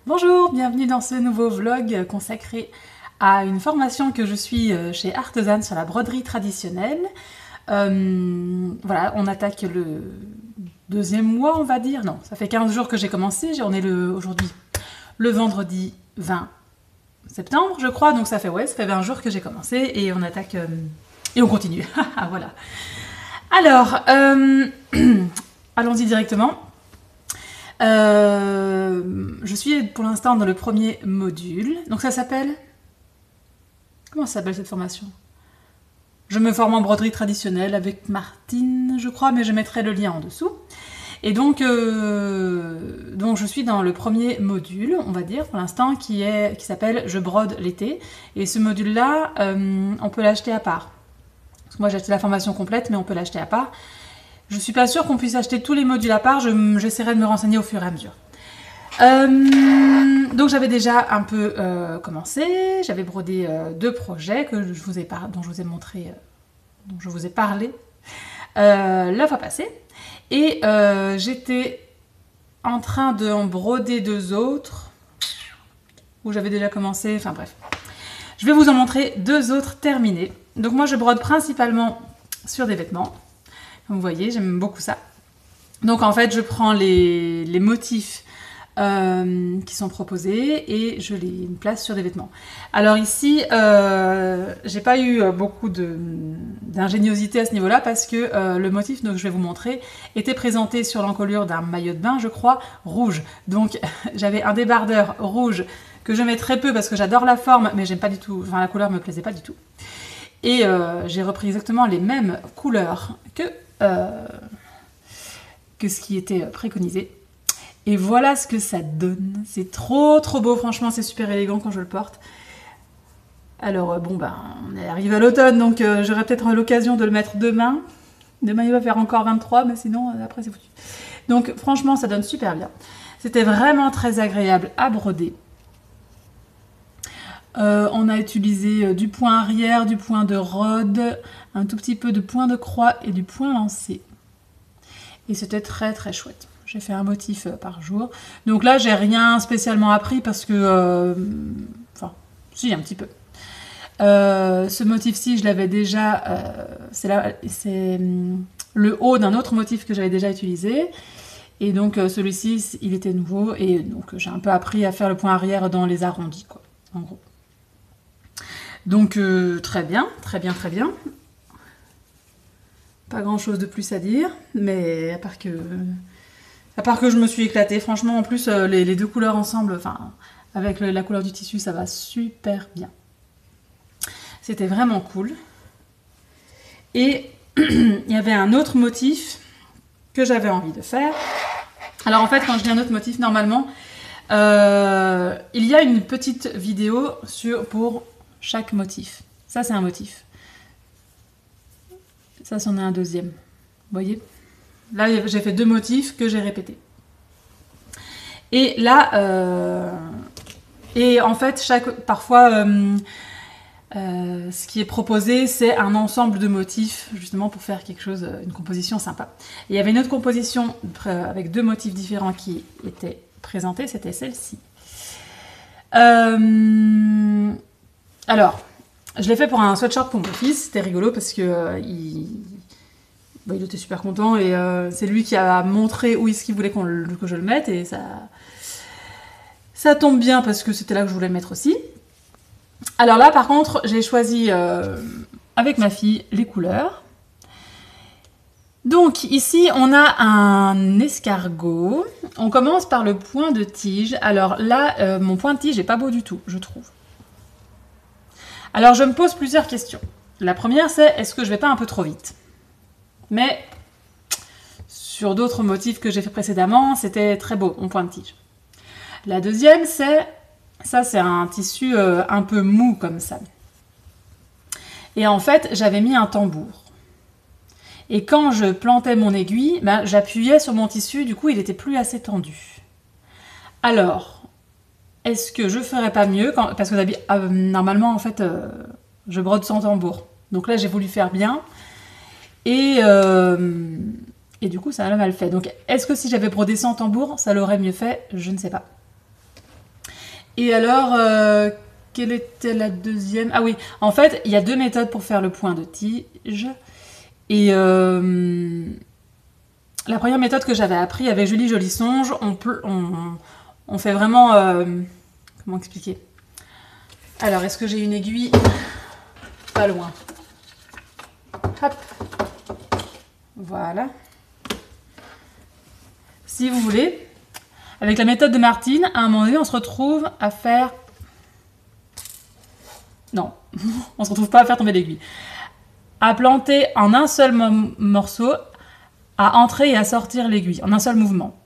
Bonjour, bienvenue dans ce nouveau vlog consacré à une formation que je suis chez Artesane sur la broderie traditionnelle. Voilà, on attaque le deuxième mois, on va dire. Non, ça fait 15 jours que j'ai commencé. On est aujourd'hui le vendredi 20 septembre, je crois. Donc ça fait 20 jours que j'ai commencé et on attaque et on continue. Voilà. Alors, allons-y directement. Je suis pour l'instant dans le premier module. Donc ça s'appelle... Comment ça s'appelle cette formation? Je me forme en broderie traditionnelle avec Martine, je crois, mais je mettrai le lien en dessous. Et donc je suis dans le premier module, on va dire, pour l'instant, qui s'appelle « Je brode l'été ». Et ce module-là, on peut l'acheter à part. Parce que moi, j'ai acheté la formation complète, mais on peut l'acheter à part. Je ne suis pas sûre qu'on puisse acheter tous les modules à part, j'essaierai de me renseigner au fur et à mesure. Donc j'avais déjà un peu commencé, j'avais brodé deux projets dont je vous ai parlé la fois passée. Et j'étais en train d'en broder deux autres, où j'avais déjà commencé, enfin bref. Je vais vous en montrer deux autres terminés. Donc moi je brode principalement sur des vêtements. Comme vous voyez, j'aime beaucoup ça. Donc en fait, je prends les motifs qui sont proposés et je les place sur des vêtements. Alors ici, j'ai pas eu beaucoup d'ingéniosité à ce niveau-là parce que le motif que je vais vous montrer était présenté sur l'encolure d'un maillot de bain, je crois, rouge. Donc j'avais un débardeur rouge que je mets très peu parce que j'adore la forme, mais j'aime pas du tout, enfin la couleur me plaisait pas du tout. Et j'ai repris exactement les mêmes couleurs que ce qui était préconisé. Et voilà ce que ça donne. C'est trop beau, franchement, c'est super élégant quand je le porte. Alors bon, on est arrivé à l'automne, donc j'aurai peut-être l'occasion de le mettre demain. Demain il va faire encore 23, mais sinon après c'est foutu. Donc franchement, ça donne super bien. C'était vraiment très agréable à broder. On a utilisé du point arrière, du point de rode, un tout petit peu de point de croix et du point lancé. Et c'était très chouette. J'ai fait un motif par jour. Donc là, j'ai rien spécialement appris parce que... enfin, si, un petit peu. Ce motif-ci, je l'avais déjà... c'est le haut d'un autre motif que j'avais déjà utilisé. Et donc, celui-ci, il était nouveau. Et donc, j'ai un peu appris à faire le point arrière dans les arrondis, quoi, en gros. Donc très bien. Pas grand chose de plus à dire, mais à part que je me suis éclatée. Franchement, en plus, les deux couleurs ensemble, enfin, avec la couleur du tissu, ça va super bien. C'était vraiment cool. Et il y avait un autre motif que j'avais envie de faire. Alors en fait, quand je dis un autre motif, normalement, il y a une petite vidéo pour chaque motif. Ça, c'est un motif. Ça, c'en est un deuxième. Vous voyez? Là, j'ai fait deux motifs que j'ai répétés. Et là, et en fait, parfois, ce qui est proposé, c'est un ensemble de motifs, justement pour faire quelque chose, une composition sympa. Et il y avait une autre composition avec deux motifs différents qui étaient présentés, c'était celle-ci. Alors, je l'ai fait pour un sweatshirt pour mon fils, c'était rigolo parce que il était super content et c'est lui qui a montré où est-ce qu'il voulait que je le mette et ça tombe bien parce que c'était là que je voulais le mettre aussi. Alors là, par contre, j'ai choisi avec ma fille les couleurs. Donc ici, on a un escargot. On commence par le point de tige. Alors là, mon point de tige n'est pas beau du tout, je trouve. Alors je me pose plusieurs questions. La première, c'est est-ce que je vais pas un peu trop vite? Mais sur d'autres motifs que j'ai fait précédemment, c'était très beau, mon point de tige. La deuxième, c'est un tissu un peu mou comme ça. Et en fait, j'avais mis un tambour. Et quand je plantais mon aiguille, ben, j'appuyais sur mon tissu, du coup il était plus assez tendu. Alors, est-ce que je ferais pas mieux parce que normalement en fait je brode sans tambour. Donc là j'ai voulu faire bien et du coup ça a mal fait. Donc est-ce que si j'avais brodé sans tambour ça l'aurait mieux fait? Je ne sais pas. Et alors quelle était la deuxième? Ah oui, en fait il y a 2 méthodes pour faire le point de tige. Et la première méthode que j'avais appris avec Julie Jolisonge, on fait vraiment... comment expliquer? Alors, est-ce que j'ai une aiguille? Pas loin. Hop. Voilà. Si vous voulez, avec la méthode de Martine, à un moment donné, on se retrouve à faire... Non, on se retrouve pas à faire tomber l'aiguille. À planter en un seul morceau, à entrer et à sortir l'aiguille, en un seul mouvement.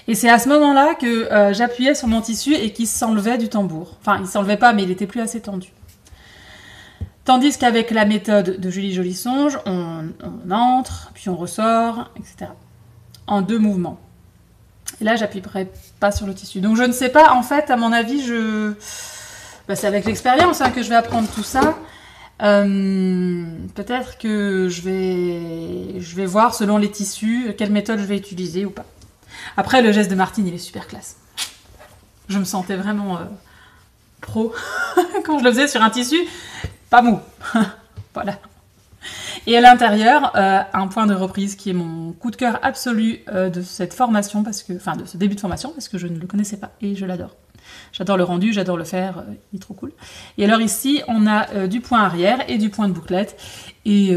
Et c'est à ce moment-là que j'appuyais sur mon tissu et qu'il s'enlevait du tambour. Enfin, il ne s'enlevait pas, mais il était plus assez tendu. Tandis qu'avec la méthode de Julie Jolisonge, on entre, puis on ressort, etc. En 2 mouvements. Et là, j'appuierai pas sur le tissu. Donc je ne sais pas, en fait, à mon avis, c'est avec l'expérience que je vais apprendre tout ça. Peut-être que je vais voir selon les tissus quelle méthode je vais utiliser ou pas. Après, le geste de Martine, il est super classe. Je me sentais vraiment pro quand je le faisais sur un tissu pas mou. Voilà. Et à l'intérieur, un point de reprise qui est mon coup de cœur absolu de cette formation, de ce début de formation, parce que je ne le connaissais pas et je l'adore. J'adore le rendu, j'adore le faire, il est trop cool. Et alors ici, on a du point arrière et du point de bouclette. Et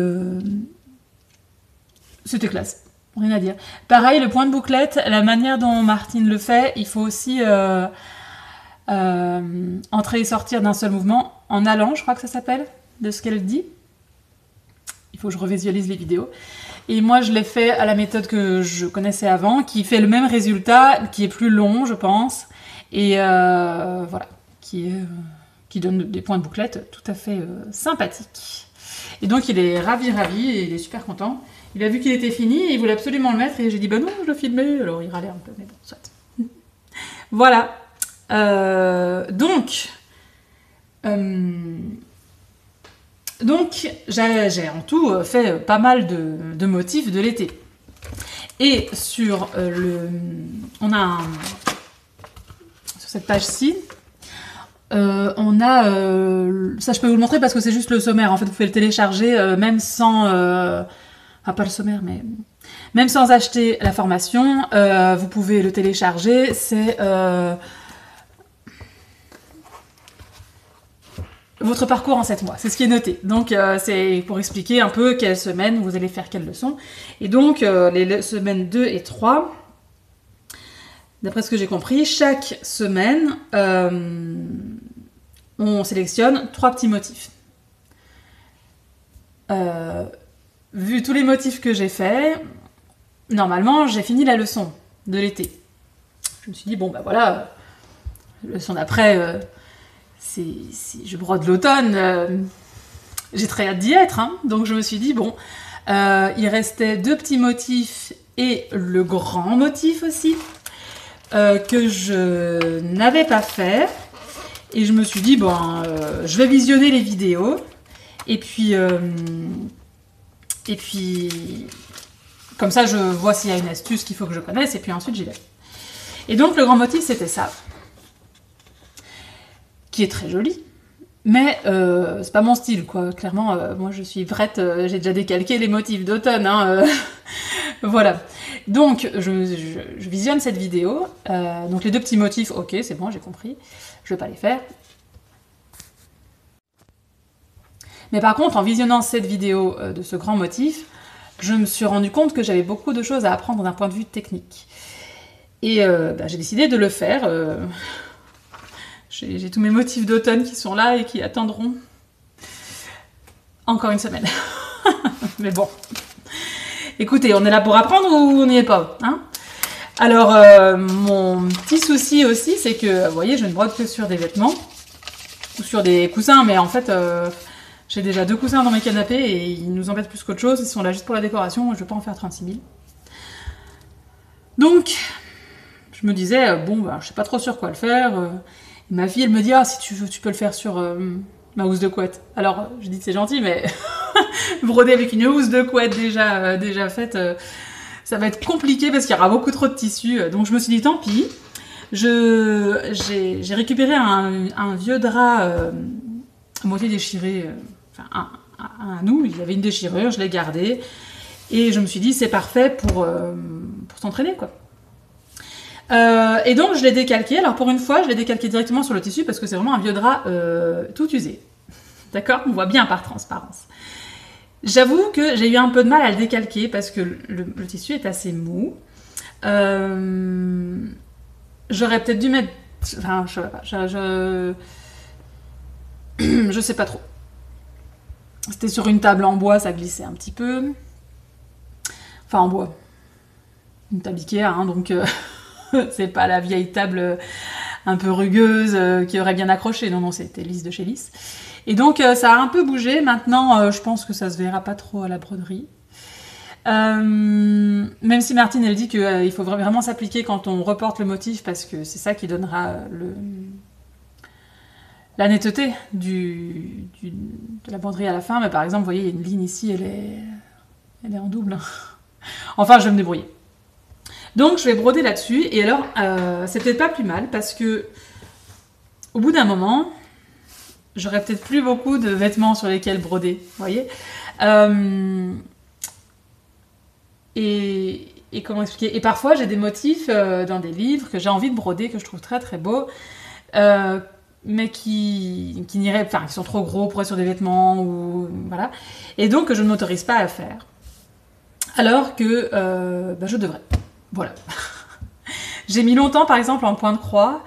c'était classe, rien à dire. Pareil, le point de bouclette, la manière dont Martine le fait, il faut aussi entrer et sortir d'un seul mouvement, en allant, je crois que ça s'appelle, de ce qu'elle dit. Il faut que je revisualise les vidéos. Et moi, je l'ai fait à la méthode que je connaissais avant, qui fait le même résultat, qui est plus long, je pense. Et voilà, qui donne des points de bouclette tout à fait sympathiques. Et donc il est ravi, et il est super content. Il a vu qu'il était fini et il voulait absolument le mettre et j'ai dit bah non, je le filmais. Alors il râlait un peu, mais bon, soit. Voilà. Donc j'ai en tout fait pas mal de motifs de l'été. Et sur cette page-ci, on a... ça, je peux vous le montrer parce que c'est juste le sommaire. En fait, vous pouvez le télécharger même sans... pas le sommaire, mais... Même sans acheter la formation, vous pouvez le télécharger. C'est... votre parcours en 7 mois, c'est ce qui est noté. Donc, c'est pour expliquer un peu quelle semaine vous allez faire quelle leçon. Et donc, les semaines 2 et 3... D'après ce que j'ai compris, chaque semaine, on sélectionne 3 petits motifs. Vu tous les motifs que j'ai faits, normalement, j'ai fini la leçon de l'été. Je me suis dit, bon, bah voilà, la leçon d'après, je brode l'automne, j'ai très hâte d'y être. Hein. Donc je me suis dit, bon, il restait 2 petits motifs et le grand motif aussi. Que je n'avais pas fait et je me suis dit bon je vais visionner les vidéos et puis comme ça je vois s'il y a une astuce qu'il faut que je connaisse et puis ensuite j'y vais. Et donc le grand motif c'était ça qui est très joli mais c'est pas mon style quoi, clairement moi je suis prête, j'ai déjà décalqué les motifs d'automne hein, voilà. Donc, je visionne cette vidéo. Donc, les 2 petits motifs, ok, c'est bon, j'ai compris. Je vais pas les faire. Mais par contre, en visionnant cette vidéo de ce grand motif, je me suis rendu compte que j'avais beaucoup de choses à apprendre d'un point de vue technique. Et j'ai décidé de le faire. J'ai tous mes motifs d'automne qui sont là et qui attendront encore une semaine. Mais bon... Écoutez, on est là pour apprendre ou on n'y est pas hein. Alors, mon petit souci aussi, c'est que, vous voyez, je ne brode que sur des vêtements ou sur des coussins, mais en fait, J'ai déjà 2 coussins dans mes canapés et ils nous embêtent plus qu'autre chose. Ils sont là juste pour la décoration. Je ne vais pas en faire 36 000. Donc, je me disais, bon, bah, je sais pas trop sur quoi le faire. Et ma fille, elle me dit, ah, si tu veux, tu peux le faire sur ma housse de couette. Alors, je dis que c'est gentil, mais broder avec une housse de couette déjà faite, ça va être compliqué parce qu'il y aura beaucoup trop de tissu. Donc, je me suis dit, tant pis. J'ai récupéré un vieux drap à moitié déchiré, enfin, un nous, il y avait une déchirure, je l'ai gardé. Et je me suis dit, c'est parfait pour s'entraîner, quoi. Et donc, je l'ai décalqué. Alors, pour une fois, je l'ai décalqué directement sur le tissu parce que c'est vraiment un vieux drap tout usé. D'accord? On voit bien par transparence. J'avoue que j'ai eu un peu de mal à le décalquer parce que le tissu est assez mou. J'aurais peut-être dû mettre... Enfin, je sais pas. Je sais pas trop. C'était sur une table en bois, ça glissait un petit peu. Enfin, en bois. Une table Ikea, hein, donc c'est pas la vieille table un peu rugueuse qui aurait bien accroché. Non, non, c'était lisse de chez lisse. Et donc, ça a un peu bougé. Maintenant, je pense que ça se verra pas trop à la broderie. Même si Martine, elle dit qu'il faut vraiment s'appliquer quand on reporte le motif parce que c'est ça qui donnera la netteté de la broderie à la fin. Mais par exemple, vous voyez, il y a une ligne ici, elle est en double. Enfin, je vais me débrouiller. Donc, je vais broder là-dessus. Et alors, c'est peut-être pas plus mal parce que au bout d'un moment, j'aurai peut-être plus beaucoup de vêtements sur lesquels broder. Vous voyez et comment expliquer? Et parfois, j'ai des motifs dans des livres que j'ai envie de broder, que je trouve très très beaux, mais qui n'iraient, enfin, qui sont trop gros pour être sur des vêtements ou voilà. Et donc, je ne m'autorise pas à le faire. Alors que je devrais. Voilà. J'ai mis longtemps, par exemple, en point de croix,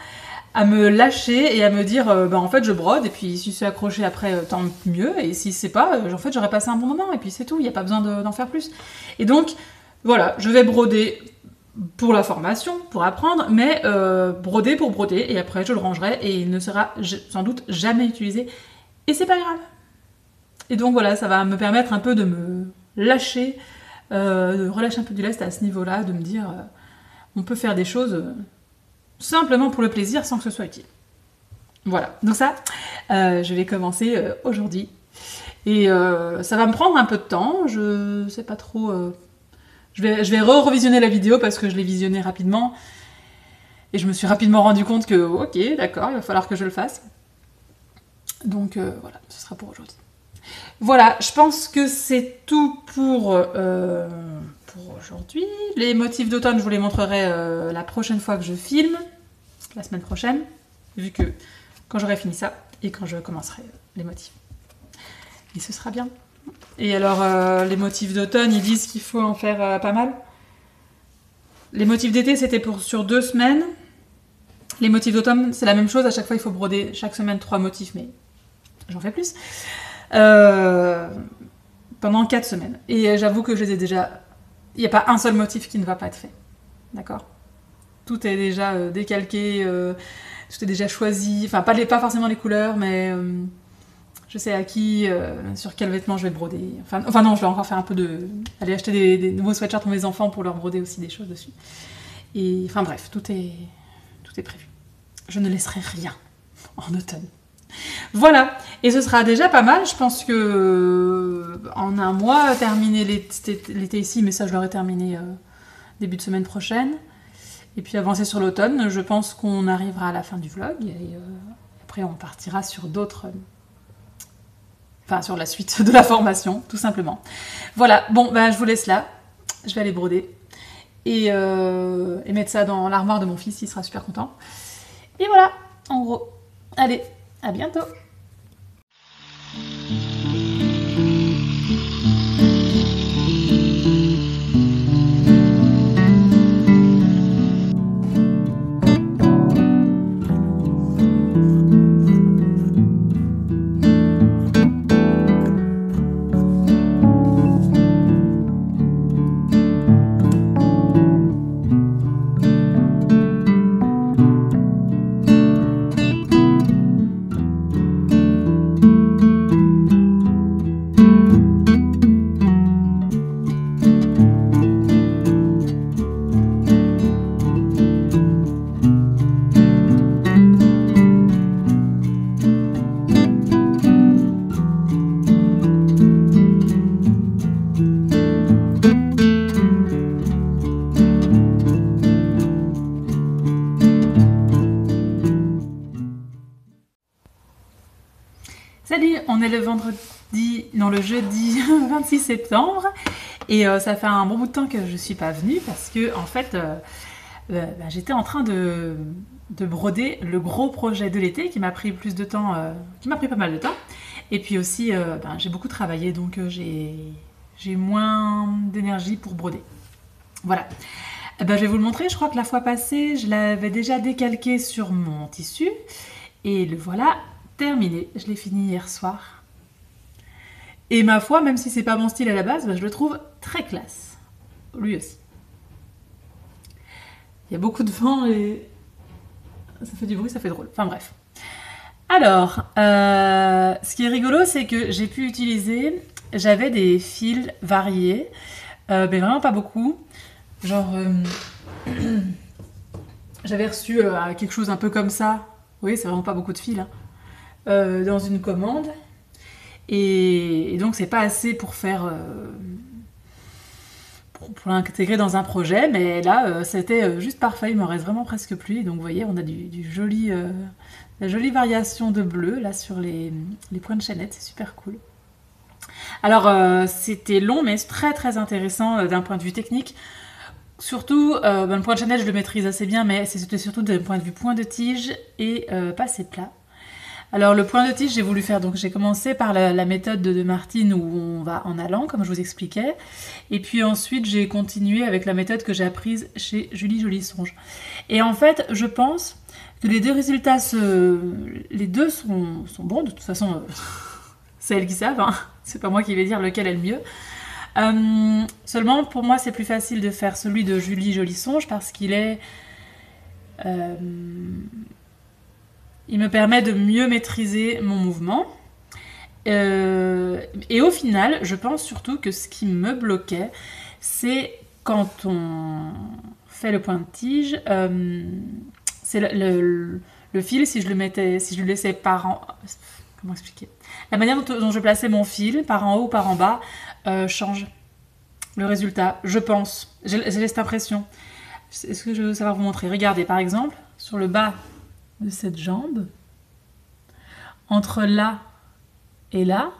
à me lâcher et à me dire, en fait, je brode, et puis si c'est accroché après, tant mieux, et si c'est pas, en fait, j'aurais passé un bon moment, et puis c'est tout, il n'y a pas besoin d'en faire plus. Et donc, voilà, je vais broder pour la formation, pour apprendre, mais broder pour broder, et après, je le rangerai, et il ne sera sans doute jamais utilisé, et c'est pas grave. Et donc, voilà, ça va me permettre un peu de me lâcher, de relâcher un peu du lest à ce niveau-là, de me dire on peut faire des choses simplement pour le plaisir sans que ce soit utile. Voilà, donc ça, je vais commencer aujourd'hui. Et ça va me prendre un peu de temps, je sais pas trop... je vais revisionner la vidéo parce que je l'ai visionnée rapidement. Et je me suis rapidement rendu compte que, ok, d'accord, il va falloir que je le fasse. Donc voilà, ce sera pour aujourd'hui. Voilà, je pense que c'est tout pour aujourd'hui. Les motifs d'automne, je vous les montrerai la prochaine fois que je filme, la semaine prochaine, vu que quand j'aurai fini ça et quand je commencerai les motifs. Et ce sera bien. Et alors, les motifs d'automne, ils disent qu'il faut en faire pas mal. Les motifs d'été, c'était sur 2 semaines. Les motifs d'automne, c'est la même chose. À chaque fois, il faut broder chaque semaine 3 motifs, mais j'en fais plus. Pendant 4 semaines. Et j'avoue que je les ai déjà... Il n'y a pas un seul motif qui ne va pas être fait. D'accord? Tout est déjà décalqué, tout est déjà choisi. Enfin, pas forcément les couleurs, mais je sais à qui, sur quel vêtement je vais broder. Enfin non, je vais encore faire un peu de... Aller acheter des nouveaux sweatshirts pour mes enfants pour leur broder aussi des choses dessus. Et enfin bref, tout est prévu. Je ne laisserai rien en automne. Voilà, et ce sera déjà pas mal. Je pense que en un mois, terminer l'été ici, mais ça je l'aurai terminé début de semaine prochaine. Et puis avancer sur l'automne, je pense qu'on arrivera à la fin du vlog. Et après on partira sur d'autres... Enfin sur la suite de la formation, tout simplement. Voilà, bon, je vous laisse là. Je vais aller broder. Et mettre ça dans l'armoire de mon fils, il sera super content. Et voilà, en gros. Allez, à bientôt! on est le vendredi, non le jeudi 26 septembre et ça fait un bon bout de temps que je suis pas venue parce que en fait j'étais en train de broder le gros projet de l'été qui m'a pris plus de temps, qui m'a pris pas mal de temps. Et puis aussi j'ai beaucoup travaillé donc j'ai moins d'énergie pour broder. Voilà. Je vais vous le montrer, je crois que la fois passée je l'avais déjà décalqué sur mon tissu et le voilà terminé. Je l'ai fini hier soir. Et ma foi, même si c'est pas mon style à la base, je le trouve très classe. Lui aussi. Il y a beaucoup de vent et ça fait du bruit, ça fait drôle. Enfin bref. Alors, ce qui est rigolo, c'est que j'ai pu utiliser... J'avais des fils variés, mais vraiment pas beaucoup. Genre, j'avais reçu quelque chose un peu comme ça. Oui, c'est vraiment pas beaucoup de fils. Hein. Dans une commande. Et donc, c'est pas assez pour faire... pour l'intégrer dans un projet, mais là c'était juste parfait, il me reste vraiment presque plus. Donc vous voyez, on a du joli, la jolie variation de bleu là sur les points de chaînette, c'est super cool. Alors c'était long mais très très intéressant d'un point de vue technique. Surtout, le point de chaînette je le maîtrise assez bien, mais c'était surtout d'un point de vue point de tige et passé plat. Alors le point de tige j'ai voulu faire, donc j'ai commencé par la méthode de Martine où on va en allant comme je vous expliquais, et puis ensuite j'ai continué avec la méthode que j'ai apprise chez Julie Jolie Songe. Et en fait je pense que les deux résultats, les deux sont bons, de toute façon c'est elles qui savent, hein. C'est pas moi qui vais dire lequel est le mieux. Seulement pour moi c'est plus facile de faire celui de Julie Jolie Songe parce qu'il est... il me permet de mieux maîtriser mon mouvement. Et au final, je pense surtout que ce qui me bloquait, c'est quand on fait le point de tige, c'est le fil, si je le laissais par en... Comment expliquer? La manière dont je plaçais mon fil, par en haut ou par en bas, change le résultat, je pense. J'ai cette impression. Est-ce que je veux savoir vous montrer? Regardez, par exemple, sur le bas de cette jambe, entre là et là,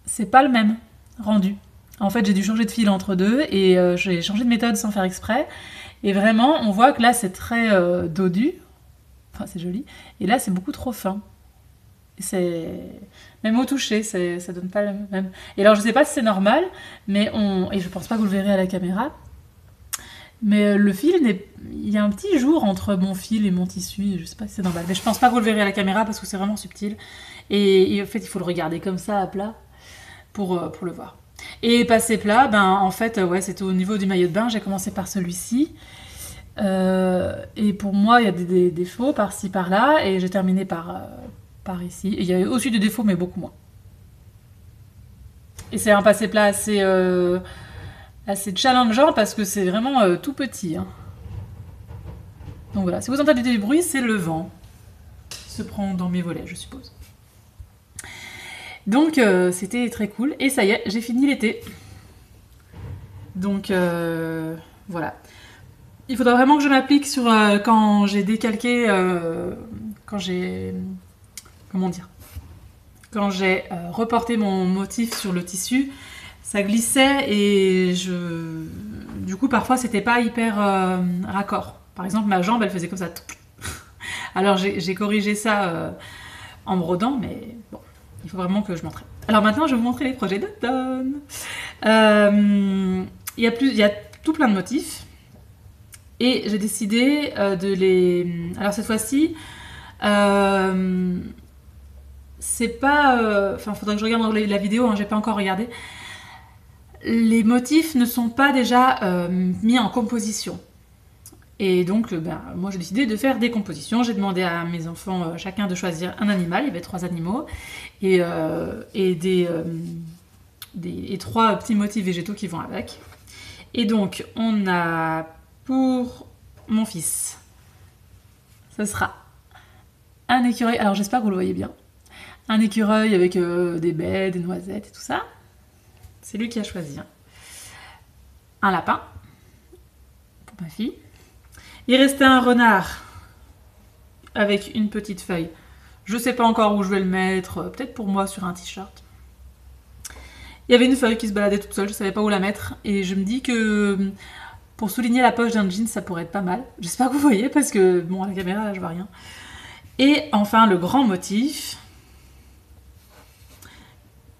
c'est pas le même rendu. En fait, j'ai dû changer de fil entre deux et j'ai changé de méthode sans faire exprès. Et vraiment, on voit que là, c'est très dodu. Enfin, c'est joli. Et là, c'est beaucoup trop fin. Même au toucher, ça donne pas le même. Et alors, je sais pas si c'est normal, mais et je pense pas que vous le verrez à la caméra. Mais le fil, il y a un petit jour entre mon fil et mon tissu, je sais pas si c'est normal, mais je pense pas que vous le verrez à la caméra parce que c'est vraiment subtil. Et en fait, il faut le regarder comme ça à plat pour le voir. Et passer plat, en fait, ouais, c'était au niveau du maillot de bain, j'ai commencé par celui-ci. Et pour moi, il y a des défauts par-ci, par-là, et j'ai terminé par ici. Et il y a aussi des défauts, mais beaucoup moins. Et c'est un passer plat assez challengeant parce que c'est vraiment tout petit. Hein. Donc voilà, si vous entendez du bruit, c'est le vent qui se prend dans mes volets, je suppose. Donc c'était très cool. Et ça y est, j'ai fini l'été. Donc voilà. Il faudra vraiment que je m'applique sur quand j'ai décalqué, quand j'ai... Comment dire? Quand j'ai reporté mon motif sur le tissu, ça glissait et du coup parfois c'était pas hyper raccord. Par exemple ma jambe elle faisait comme ça. Alors j'ai corrigé ça en brodant, mais bon, il faut vraiment que je m'entraîne. Alors maintenant je vais vous montrer les projets d'automne. Il y a tout plein de motifs et j'ai décidé de les... Alors cette fois-ci, c'est pas... Enfin faudrait que je regarde la vidéo, hein, j'ai pas encore regardé. Les motifs ne sont pas déjà mis en composition. Et donc, moi j'ai décidé de faire des compositions. J'ai demandé à mes enfants chacun de choisir un animal. Il y avait 3 animaux. Et 3 petits motifs végétaux qui vont avec. Et donc, on a pour mon fils, ce sera un écureuil. Alors j'espère que vous le voyez bien. Un écureuil avec des baies, des noisettes et tout ça. C'est lui qui a choisi. Un lapin, pour ma fille. Il restait un renard avec une petite feuille Je sais pas encore où je vais le mettre, peut-être pour moi sur un t-shirt. Il y avait une feuille qui se baladait toute seule, je savais pas où la mettre. Et je me dis que pour souligner la poche d'un jean, ça pourrait être pas mal. J'espère que vous voyez parce que, bon, à la caméra, là, je vois rien. Et enfin, le grand motif,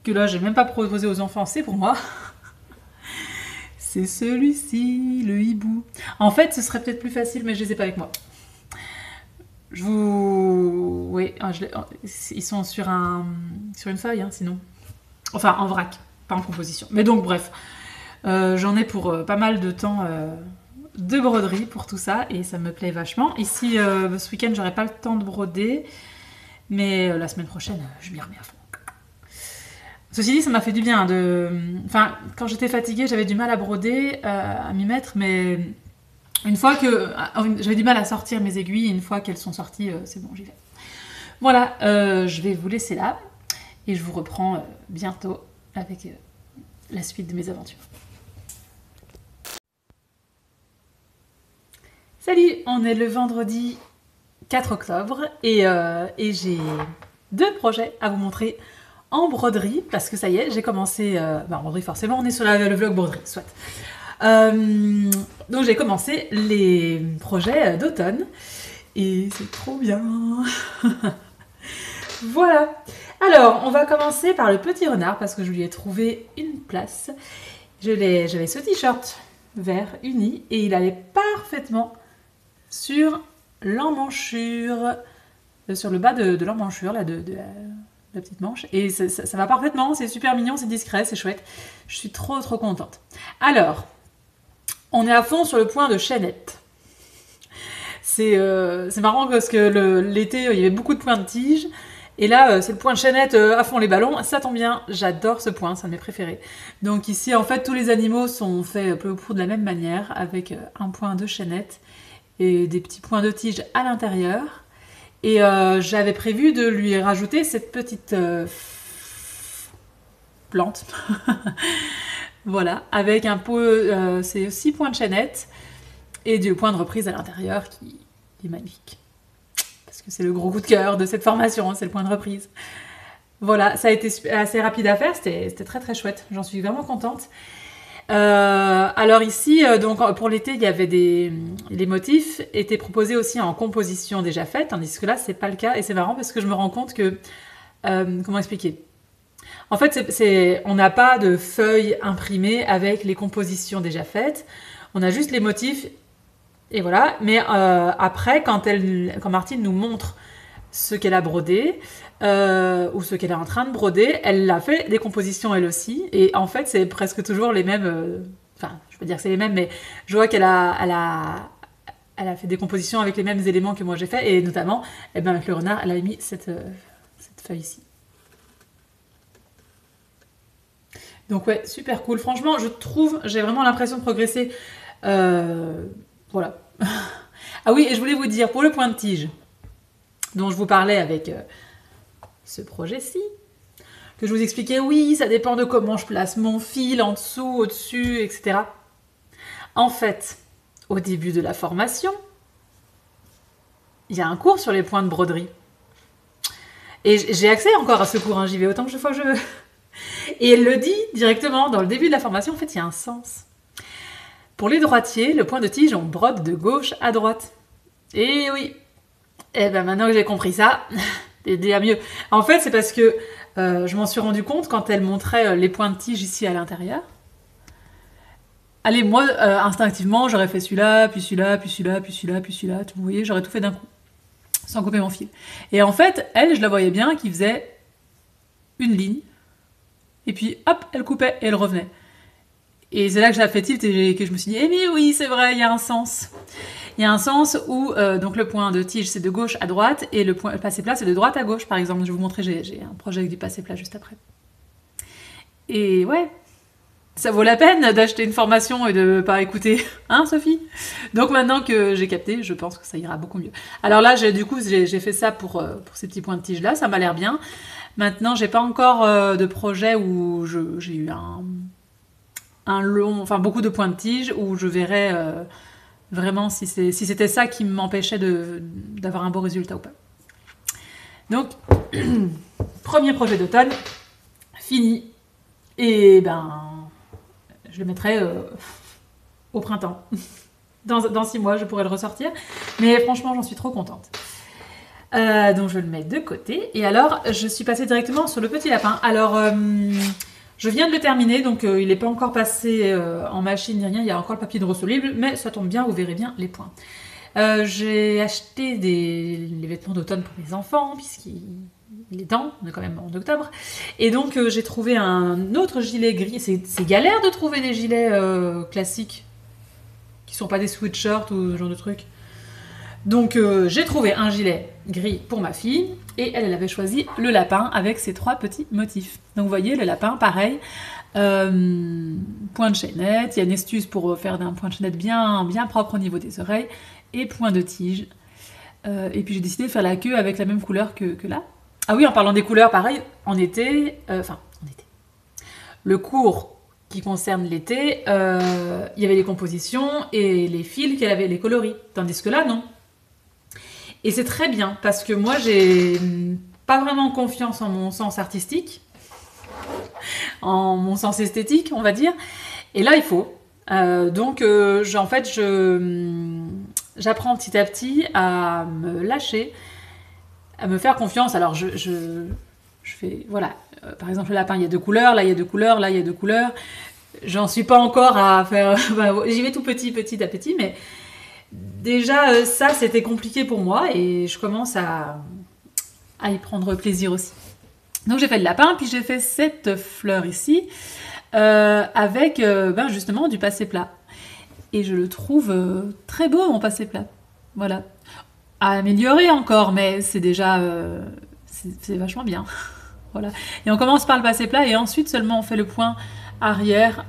que là, j'ai même pas proposé aux enfants, c'est pour moi. C'est celui-ci, le hibou. En fait, ce serait peut-être plus facile, mais je les ai pas avec moi. Je vous... Oui, ils sont sur une feuille, hein, sinon. Enfin, en vrac, pas en composition. Mais donc, bref, j'en ai pour pas mal de temps de broderie pour tout ça, et ça me plaît vachement. Ici, ce week-end, j'aurai pas le temps de broder, mais la semaine prochaine, je m'y remets à fond. Ceci dit, ça m'a fait du bien de... Enfin, quand j'étais fatiguée, j'avais du mal à broder, à m'y mettre, mais une fois que... J'avais du mal à sortir mes aiguilles, une fois qu'elles sont sorties, c'est bon, j'y vais. Voilà, je vais vous laisser là, et je vous reprends bientôt avec la suite de mes aventures. Salut, on est le vendredi 4 octobre, et j'ai 2 projets à vous montrer en broderie, parce que ça y est, j'ai commencé... en broderie forcément, on est sur le vlog broderie, soit. Donc j'ai commencé les projets d'automne, et c'est trop bien. Voilà. Alors, on va commencer par le petit renard, parce que je lui ai trouvé une place. J'avais ce t-shirt vert uni, et il allait parfaitement sur l'emmanchure, sur le bas de l'emmanchure, là, de la petite manche, et ça va parfaitement, c'est super mignon, c'est discret, c'est chouette. Je suis trop contente. Alors, on est à fond sur le point de chaînette. C'est marrant parce que l'été, il y avait beaucoup de points de tige, et là, c'est le point de chaînette à fond les ballons. Ça tombe bien, j'adore ce point, c'est un de mes préférés. Donc ici, en fait, tous les animaux sont faits peu ou prou de la même manière, avec un point de chaînette et des petits points de tige à l'intérieur. Et j'avais prévu de lui rajouter cette petite plante. Voilà, avec un peu, c'est 6 points de chaînette et du point de reprise à l'intérieur qui est magnifique. Parce que c'est le gros coup de cœur de cette formation, c'est le point de reprise. Voilà, ça a été assez rapide à faire, c'était très chouette, j'en suis vraiment contente. Alors ici, donc pour l'été, il y avait les motifs étaient proposés aussi en composition déjà faite, tandis que là, c'est pas le cas. Et c'est marrant parce que je me rends compte que... comment expliquer? En fait, on n'a pas de feuilles imprimées avec les compositions déjà faites. On a juste les motifs, et voilà. Mais après, quand Martine nous montre ce qu'elle a brodé, ou ce qu'elle est en train de broder, elle a fait des compositions elle aussi, et en fait c'est presque toujours les mêmes, enfin je peux dire que c'est les mêmes, mais je vois qu'elle a fait des compositions avec les mêmes éléments que moi j'ai fait, et notamment avec le renard, elle a mis cette feuille ici. Donc ouais, super cool, franchement je trouve, j'ai vraiment l'impression de progresser, voilà. Ah oui, et je voulais vous dire, pour le point de tige, dont je vous parlais avec ce projet-ci, que je vous expliquais, oui, ça dépend de comment je place mon fil, en dessous, au-dessus, etc. En fait, au début de la formation, il y a un cours sur les points de broderie. Et j'ai accès encore à ce cours, hein, j'y vais autant de fois que je veux. Et elle le dit directement, dans le début de la formation, en fait, il y a un sens. Pour les droitiers, le point de tige, on brode de gauche à droite. Et oui, et ben maintenant que j'ai compris ça, c'est déjà mieux. En fait, c'est parce que je m'en suis rendu compte quand elle montrait les points de tige ici à l'intérieur. Allez, moi, instinctivement, j'aurais fait celui-là, puis celui-là, puis celui-là, puis celui-là, puis celui-là. Vous voyez, j'aurais tout fait d'un coup, sans couper mon fil. Et en fait, elle, je la voyais bien qui faisait une ligne, et puis hop, elle coupait et elle revenait. Et c'est là que j'ai fait tilt et que je me suis dit, eh mais oui, c'est vrai, il y a un sens. Il y a un sens où donc le point de tige, c'est de gauche à droite, et le passé-plat, c'est de droite à gauche, par exemple. Je vais vous montrer, j'ai un projet avec du passé-plat juste après. Et ouais, ça vaut la peine d'acheter une formation et de pas écouter, hein Sophie? Donc maintenant que j'ai capté, je pense que ça ira beaucoup mieux. Alors là, j'ai fait ça pour ces petits points de tige-là, ça m'a l'air bien. Maintenant, j'ai pas encore de projet où j'ai eu beaucoup de points de tige, où je verrai vraiment si c'était ça qui m'empêchait d'avoir un beau résultat ou pas. Donc, premier projet d'automne, fini. Et ben, je le mettrai au printemps. Dans 6 mois, je pourrais le ressortir. Mais franchement, j'en suis trop contente. Donc, je le mets de côté. Et alors, je suis passée directement sur le petit lapin. Alors, je viens de le terminer. Donc, il n'est pas encore passé en machine ni rien. Il y a encore le papier de soluble. Mais ça tombe bien, vous verrez bien les points. J'ai acheté les vêtements d'automne pour mes enfants, puisqu'il est temps, on est quand même en octobre. Et donc, j'ai trouvé un autre gilet gris. C'est galère de trouver des gilets classiques qui sont pas des sweatshirts ou ce genre de trucs. Donc j'ai trouvé un gilet gris pour ma fille et elle avait choisi le lapin avec ses 3 petits motifs. Donc vous voyez le lapin pareil, point de chaînette, il y a une astuce pour faire un point de chaînette bien propre au niveau des oreilles et point de tige. Et puis j'ai décidé de faire la queue avec la même couleur que là. Ah oui, en parlant des couleurs, pareil, en été, le cours qui concerne l'été, il y avait les compositions et les fils qu'elle avait, les coloris. Tandis que là, non. Et c'est très bien, parce que moi, j'ai pas vraiment confiance en mon sens artistique, en mon sens esthétique, on va dire. Et là, il faut. Donc, en fait, j'apprends petit à petit à me lâcher, à me faire confiance. Alors, je fais, voilà, par exemple, le lapin, il y a 2 couleurs, là, il y a 2 couleurs, là, il y a 2 couleurs. J'en suis pas encore à faire... J'y vais tout petit à petit, mais déjà, ça, c'était compliqué pour moi et je commence à y prendre plaisir aussi. Donc, j'ai fait le lapin, puis j'ai fait cette fleur ici avec, justement, du passé plat. Et je le trouve très beau, mon passé plat. Voilà. À améliorer encore, mais c'est déjà... c'est vachement bien. Voilà. Et on commence par le passé plat et ensuite seulement on fait le point arrière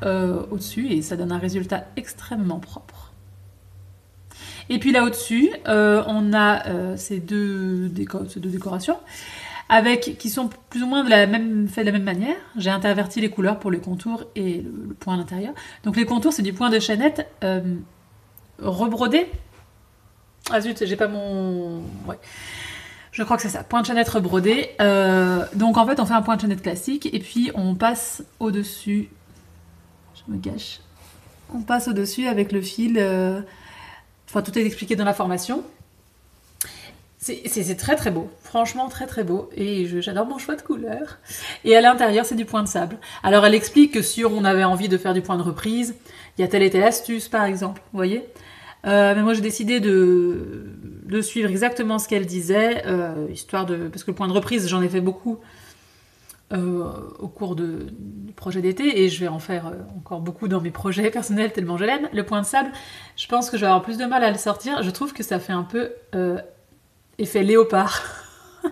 au-dessus et ça donne un résultat extrêmement propre. Et puis là au-dessus, on a ces deux décorations qui sont plus ou moins faites de la même manière. J'ai interverti les couleurs pour les contours et le point à l'intérieur. Donc les contours, c'est du point de chaînette rebrodé. Ah zut, j'ai pas mon... Ouais. Je crois que c'est ça, point de chaînette rebrodé. Donc en fait, on fait un point de chaînette classique et puis on passe au-dessus. Je me gâche. On passe au-dessus avec le fil. Enfin, tout est expliqué dans la formation. C'est très très beau, franchement très très beau. Et j'adore mon choix de couleur. Et à l'intérieur, c'est du point de sable. Alors elle explique que si on avait envie de faire du point de reprise, il y a telle et telle astuce par exemple, vous voyez. Mais moi j'ai décidé de suivre exactement ce qu'elle disait, histoire de... Parce que le point de reprise, j'en ai fait beaucoup au cours du projet d'été, et je vais en faire encore beaucoup dans mes projets personnels, tellement je l'aime. Le point de sable, je pense que je vais avoir plus de mal à le sortir. Je trouve que ça fait un peu effet léopard. Vous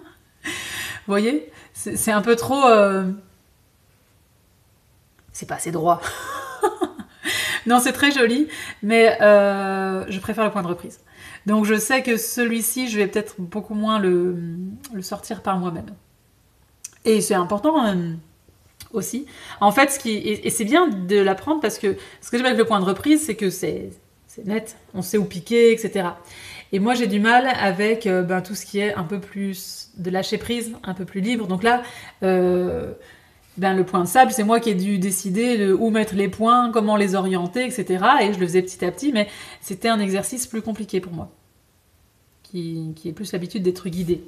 voyez, c'est un peu trop... C'est pas assez droit. Non, c'est très joli, mais je préfère le point de reprise. Donc je sais que celui-ci, je vais peut-être beaucoup moins le sortir par moi-même. Et c'est important aussi. En fait, et c'est bien de l'apprendre parce que ce que j'aime avec le point de reprise, c'est que c'est net, on sait où piquer, etc. Et moi, j'ai du mal avec tout ce qui est un peu plus de lâcher prise, un peu plus libre. Donc là... le point de sable, c'est moi qui ai dû décider de où mettre les points, comment les orienter, etc. Et je le faisais petit à petit, mais c'était un exercice plus compliqué pour moi, qui ait plus l'habitude d'être guidée.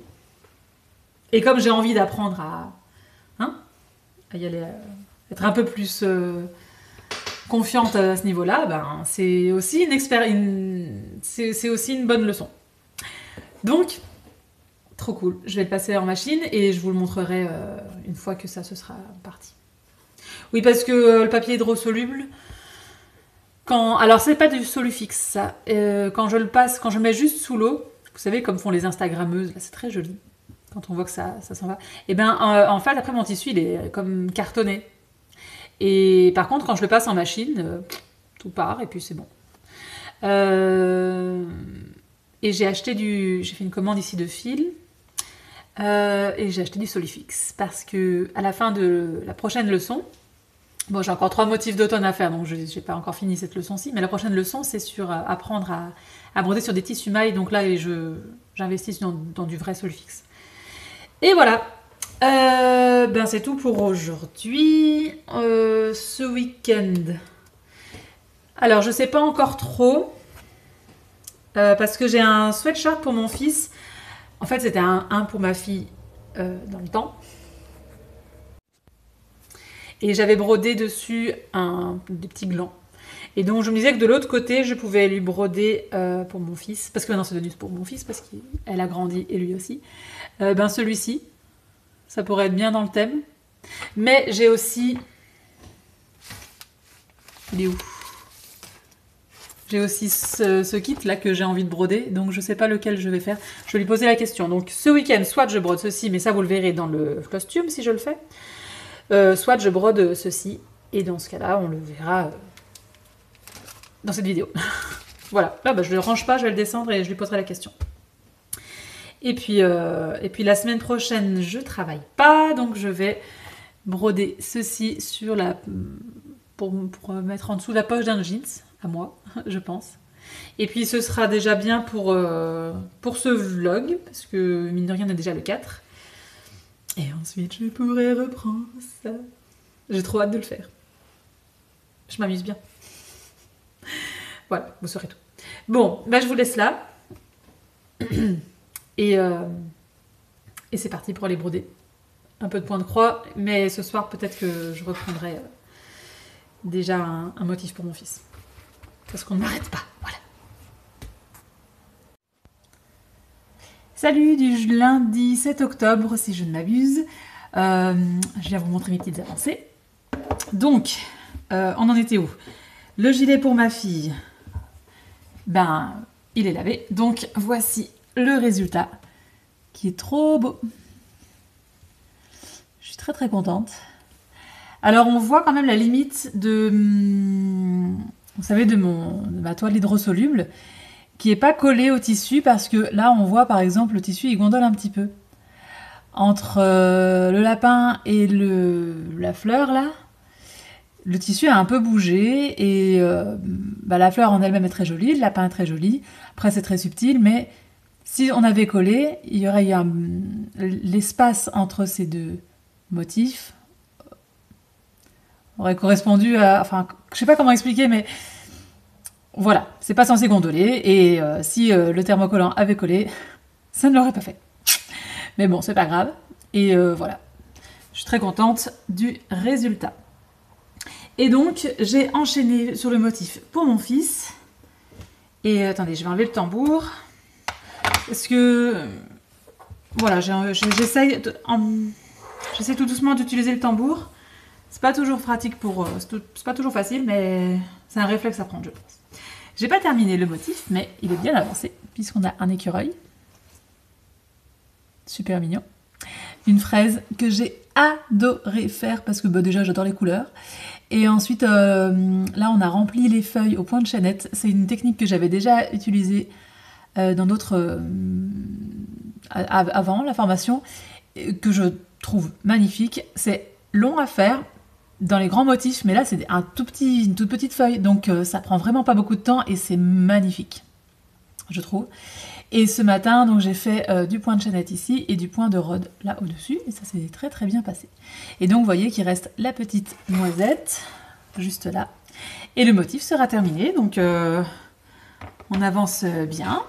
Et comme j'ai envie d'apprendre à y aller, être un peu plus confiante à ce niveau-là, c'est aussi c'est aussi une bonne leçon. Donc, trop cool. Je vais le passer en machine et je vous le montrerai une fois que ça se sera parti. Oui, parce que le papier hydrosoluble, alors c'est pas du Solufix ça. Quand je le mets juste sous l'eau, vous savez comme font les Instagrammeuses, là c'est très joli. Quand on voit que ça s'en va. Et en fait après mon tissu il est comme cartonné. Et par contre quand je le passe en machine, tout part et puis c'est bon. Et j'ai fait une commande ici de fil. Et j'ai acheté du Solufix parce que à la fin de la prochaine leçon, bon j'ai encore 3 motifs d'automne à faire donc j'ai pas encore fini cette leçon-ci, mais la prochaine leçon c'est sur apprendre à broder sur des tissus mailles, donc là j'investis dans du vrai Solufix. Et voilà. Ben c'est tout pour aujourd'hui. Ce week-end. Alors je sais pas encore trop. Parce que j'ai un sweatshirt pour mon fils. En fait c'était un pour ma fille dans le temps. Et j'avais brodé dessus des petits glands. Et donc je me disais que de l'autre côté, je pouvais lui broder pour mon fils. Parce que maintenant c'est devenu pour mon fils, parce qu'elle a grandi et lui aussi. Ben celui-ci, ça pourrait être bien dans le thème. Mais j'ai aussi... Il est où? J'ai aussi ce kit là que j'ai envie de broder. Donc je sais pas lequel je vais faire. Je vais lui poser la question. Donc ce week-end, soit je brode ceci, mais ça vous le verrez dans le costume si je le fais. Soit je brode ceci. Et dans ce cas-là, on le verra... dans cette vidéo. Voilà, là bah, je le range pas, je vais le descendre et je lui poserai la question. Et puis la semaine prochaine, je travaille pas, donc je vais broder ceci sur la... pour mettre en dessous la poche d'un jeans, à moi, je pense. Et puis ce sera déjà bien pour ce vlog, parce que mine de rien, on est déjà le 4. Et ensuite, je pourrai reprendre ça. J'ai trop hâte de le faire. Je m'amuse bien. Voilà, vous saurez tout. Bon, bah je vous laisse là. Et c'est parti pour aller broder. Un peu de point de croix, mais ce soir peut-être que je reprendrai déjà un motif pour mon fils. Parce qu'on ne m'arrête pas, voilà. Salut du lundi 7 octobre, si je ne m'abuse. Je viens vous montrer mes petites avancées. Donc, on en était où? Le gilet pour ma fille, ben, il est lavé. Donc, voici le résultat, qui est trop beau. Je suis très très contente. Alors, on voit quand même la limite de, vous savez, de ma toile hydrosoluble, qui n'est pas collée au tissu, parce que là, on voit par exemple, le tissu, il gondole un petit peu. Entre le lapin et la fleur, là, le tissu a un peu bougé et la fleur en elle-même est très jolie, le lapin est très joli. Après, c'est très subtil, mais si on avait collé, il y aurait eu l'espace entre ces deux motifs aurait correspondu à... Enfin, je sais pas comment expliquer, mais voilà, c'est pas censé gondoler. Et si le thermocollant avait collé, ça ne l'aurait pas fait. Mais bon, c'est pas grave. Et voilà, je suis très contente du résultat. Et donc, j'ai enchaîné sur le motif pour mon fils. Et attendez, je vais enlever le tambour. Parce que, voilà, j'essaie tout doucement d'utiliser le tambour. C'est pas toujours pratique c'est pas toujours facile, mais c'est un réflexe à prendre, je pense. J'ai pas terminé le motif, mais il est bien avancé, puisqu'on a un écureuil. Super mignon. Une fraise que j'ai adoré faire, parce que déjà, j'adore les couleurs. Et ensuite, là, on a rempli les feuilles au point de chaînette. C'est une technique que j'avais déjà utilisée dans d'autres... avant la formation, que je trouve magnifique. C'est long à faire dans les grands motifs, mais là, c'est une toute petite feuille. Donc, ça prend vraiment pas beaucoup de temps et c'est magnifique, je trouve. Et ce matin, donc j'ai fait du point de chaînette ici et du point de rode là au-dessus. Et ça s'est très très bien passé. Et donc, vous voyez qu'il reste la petite noisette, juste là. Et le motif sera terminé. Donc, on avance bien.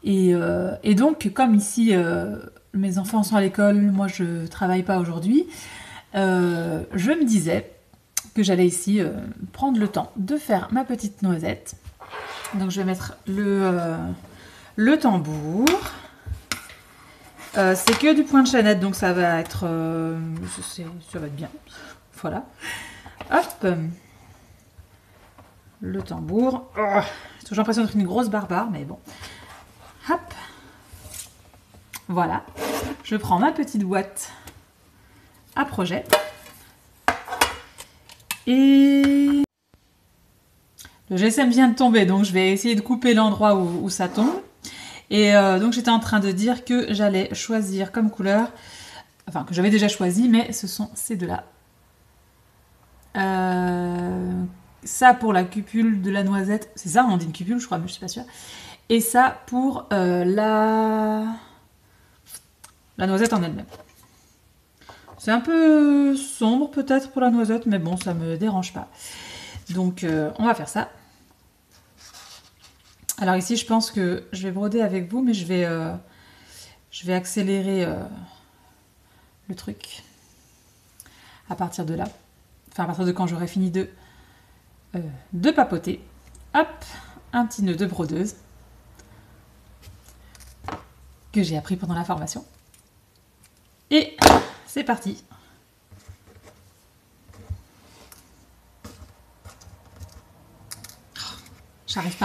Et donc, comme ici, mes enfants sont à l'école, moi je travaille pas aujourd'hui, je me disais que j'allais ici prendre le temps de faire ma petite noisette. Donc, je vais mettre le tambour. C'est que du point de chaînette, donc ça va être ça va être bien. Voilà. Hop. Le tambour. Oh, j'ai toujours l'impression d'être une grosse barbare, mais bon. Hop. Voilà. Je prends ma petite boîte à projet. Et le GSM vient de tomber, donc je vais essayer de couper l'endroit où ça tombe. Et donc j'étais en train de dire que j'allais choisir comme couleur, enfin que j'avais déjà choisi, mais ce sont ces deux-là. Ça pour la cupule de la noisette, c'est ça, on dit une cupule je crois, mais je suis pas sûre. Et ça pour la noisette en elle-même. C'est un peu sombre peut-être pour la noisette, mais bon, ça me dérange pas. Donc, on va faire ça. Alors ici, je pense que je vais broder avec vous, mais je vais accélérer le truc à partir de là. Enfin, à partir de quand j'aurai fini de papoter. Hop, un petit nœud de brodeuse que j'ai appris pendant la formation. Et c'est parti. J'arrive pas.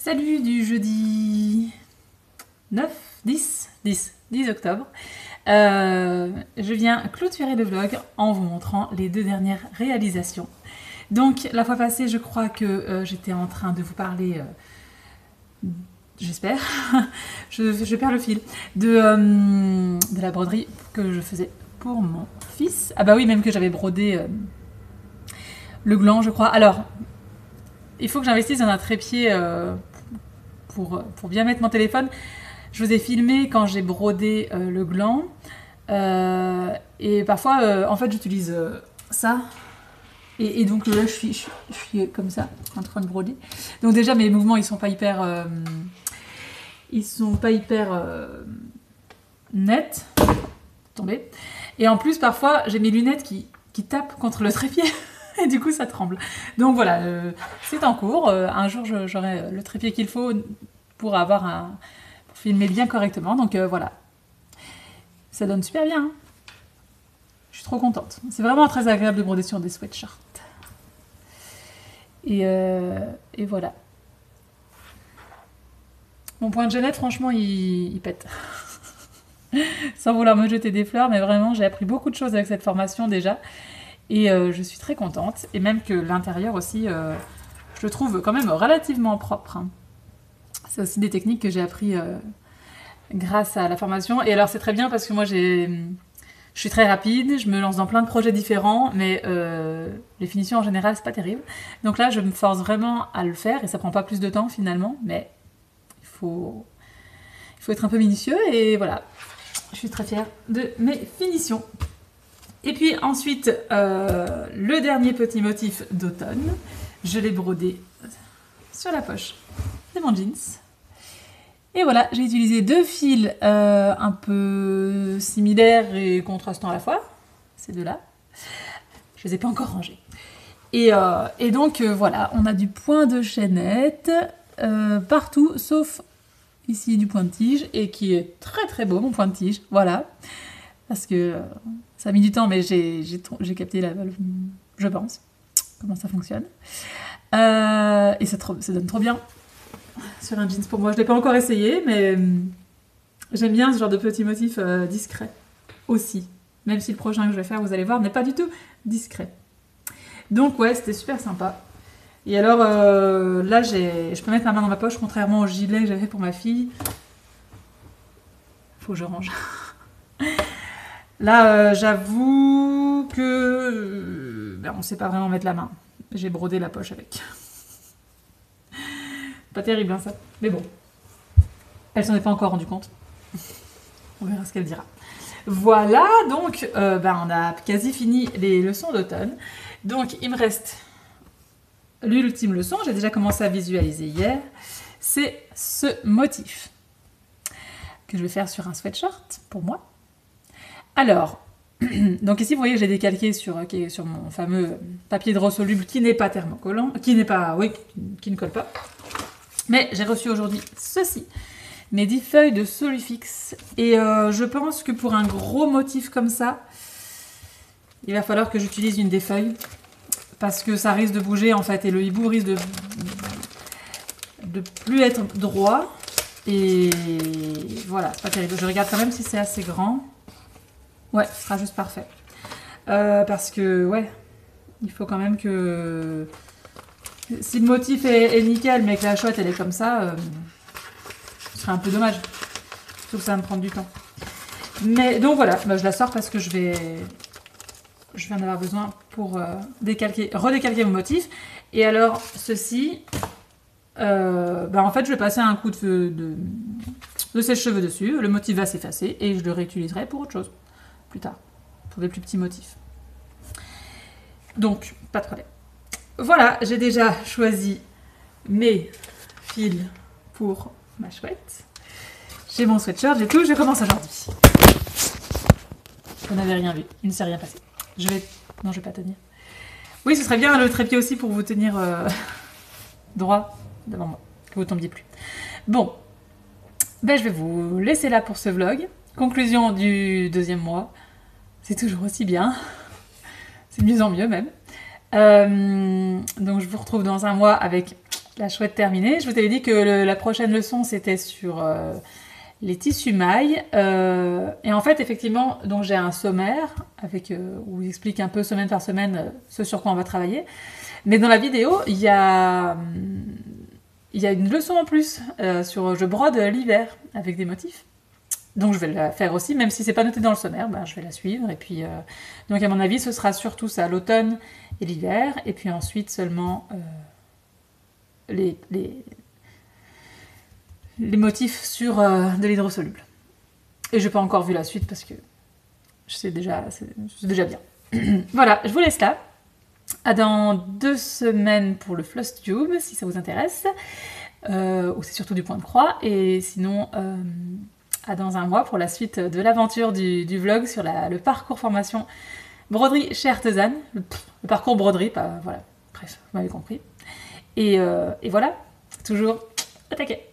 Salut du jeudi 10 octobre. Je viens clôturer le vlog en vous montrant les 2 dernières réalisations. Donc la fois passée, je crois que j'étais en train de vous parler, j'espère, je perds le fil, de la broderie que je faisais pour mon fils. Ah bah oui, même que j'avais brodé le gland, je crois. Alors, il faut que j'investisse dans un trépied pour bien mettre mon téléphone. Je vous ai filmé quand j'ai brodé le gland. Et parfois, en fait, j'utilise ça. Et donc là, je suis comme ça, en train de broder. Donc déjà, mes mouvements, ils sont pas hyper nets. Tombé. Et en plus, parfois, j'ai mes lunettes qui tapent contre le trépied. Et du coup, ça tremble. Donc voilà, c'est en cours. Un jour, j'aurai le trépied qu'il faut pour pour filmer bien correctement. Donc voilà. Ça donne super bien. Hein. Je suis trop contente. C'est vraiment très agréable de broder sur des sweatshirts. Et voilà. Mon point de Jeannette, franchement, il pète. Sans vouloir me jeter des fleurs, mais vraiment, j'ai appris beaucoup de choses avec cette formation déjà. Et je suis très contente. Et même que l'intérieur aussi, je le trouve quand même relativement propre. Hein. C'est aussi des techniques que j'ai appris grâce à la formation. Et alors c'est très bien parce que moi je suis très rapide, je me lance dans plein de projets différents, mais les finitions en général c'est pas terrible. Donc là je me force vraiment à le faire et ça prend pas plus de temps finalement, mais il faut être un peu minutieux et voilà. Je suis très fière de mes finitions. Et puis ensuite, le dernier petit motif d'automne, je l'ai brodé sur la poche de mon jeans. Et voilà, j'ai utilisé 2 fils un peu similaires et contrastants à la fois, ces 2-là. Je les ai pas encore rangés. Et donc voilà, on a du point de chaînette partout, sauf ici du point de tige, et qui est très très beau mon point de tige, voilà. Parce que ça a mis du temps, mais j'ai capté je pense, comment ça fonctionne. Et ça donne trop bien sur un jeans pour moi. Je ne l'ai pas encore essayé, mais J'aime bien ce genre de petits motifs discrets aussi. Même si le prochain que je vais faire, vous allez voir, n'est pas du tout discret. Donc ouais, c'était super sympa. Et alors là, je peux mettre ma main dans ma poche, contrairement au gilet que j'avais fait pour ma fille. Faut que je range. Là, j'avoue que on ne sait pas vraiment mettre la main. J'ai brodé la poche avec. Pas terrible hein, ça. Mais bon. Elle s'en est pas encore rendue compte. On verra ce qu'elle dira. Voilà, donc on a quasi fini les leçons d'automne. Donc il me reste l'ultime leçon, j'ai déjà commencé à visualiser hier. C'est ce motif que je vais faire sur un sweatshirt pour moi. Alors, donc ici vous voyez que j'ai décalqué sur mon fameux papier hydrosoluble qui n'est pas thermocollant, qui ne colle pas. Mais j'ai reçu aujourd'hui ceci. Mes 10 feuilles de Solufix. Et je pense que pour un gros motif comme ça, il va falloir que j'utilise une des feuilles. Parce que ça risque de bouger en fait. Et le hibou risque de plus être droit. Et voilà, c'est pas terrible. Je regarde quand même si c'est assez grand. Ouais, ce sera juste parfait. Parce que, ouais, il faut quand même que... Si le motif est nickel, mais que la chouette elle est comme ça... ce serait un peu dommage. Surtout que ça va me prendre du temps. Mais donc voilà, je la sors parce que je vais en avoir besoin pour redécalquer mon motif. Et alors, ceci, en fait, je vais passer un coup de sèche-cheveux dessus. Le motif va s'effacer et je le réutiliserai pour autre chose plus tard, pour des plus petits motifs. Donc, pas de problème. Voilà, j'ai déjà choisi mes fils pour ma chouette. J'ai mon sweatshirt, j'ai tout, je commence aujourd'hui. Vous n'avez rien vu, il ne s'est rien passé. Non, je vais pas tenir. Oui, ce serait bien le trépied aussi pour vous tenir droit devant moi, que vous tombiez plus. Bon, je vais vous laisser là pour ce vlog. Conclusion du 2e mois. C'est toujours aussi bien. C'est de mieux en mieux même. Donc je vous retrouve dans un mois avec la chouette terminée. Je vous avais dit que la prochaine leçon c'était sur les tissus mailles. Et en fait effectivement donc j'ai un sommaire où j'explique un peu semaine par semaine ce sur quoi on va travailler. Mais dans la vidéo il y a une leçon en plus sur je brode l'hiver avec des motifs. Donc je vais la faire aussi, même si c'est pas noté dans le sommaire, je vais la suivre. Et puis, donc à mon avis, ce sera surtout ça, l'automne et l'hiver. Et puis ensuite seulement les motifs sur de l'hydrosoluble. Et je n'ai pas encore vu la suite parce que c'est déjà bien. Voilà, je vous laisse là. À dans 2 semaines pour le Floss Tube, si ça vous intéresse. Ou c'est surtout du point de croix. Et sinon... à dans un mois pour la suite de l'aventure du vlog sur le parcours formation broderie chez Artesane. Le parcours broderie, voilà, bref, vous m'avez compris. Et voilà, toujours au taquet.